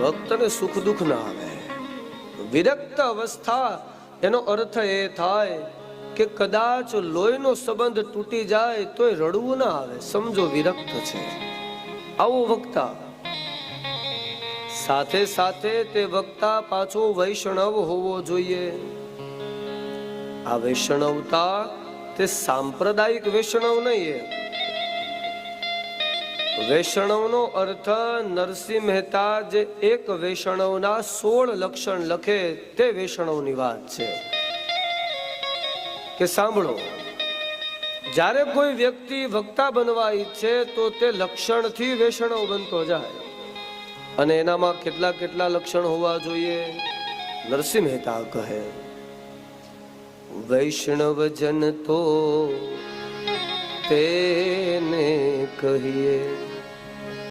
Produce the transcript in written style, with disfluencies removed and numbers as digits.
ભક્તને સુખ દુઃખ ના આવે. વિરક્ત અવસ્થા એનો અર્થ એ થાય કે કદાચ લોહીનો સંબંધ તૂટી જાય તોય રડવું ના આવે, સમજો વિરક્ત છે. આવો વક્તા. સાથે સાથે તે વક્તા પાછો વૈષ્ણવ હોવો જોઈએ. આ વૈષ્ણવતા તે સાંપ્રદાયિક વૈષ્ણવ નહીં. વૈષ્ણવનો અર્થ નરસિંહ મહેતા જે એક વૈષ્ણવના 16 લક્ષણ લખે તે વૈષ્ણવની વાત છે. કે સાંભળો, જ્યારે કોઈ વ્યક્તિ વક્તા બનવા ઈચ્છે તો તે લક્ષણથી વૈષ્ણવ બનતો જાય. અને એનામાં કેટલા કેટલા લક્ષણ હોવા જોઈએ? નરસિંહ મહેતા કહે, વૈષ્ણવ જન તો તેને કહીએ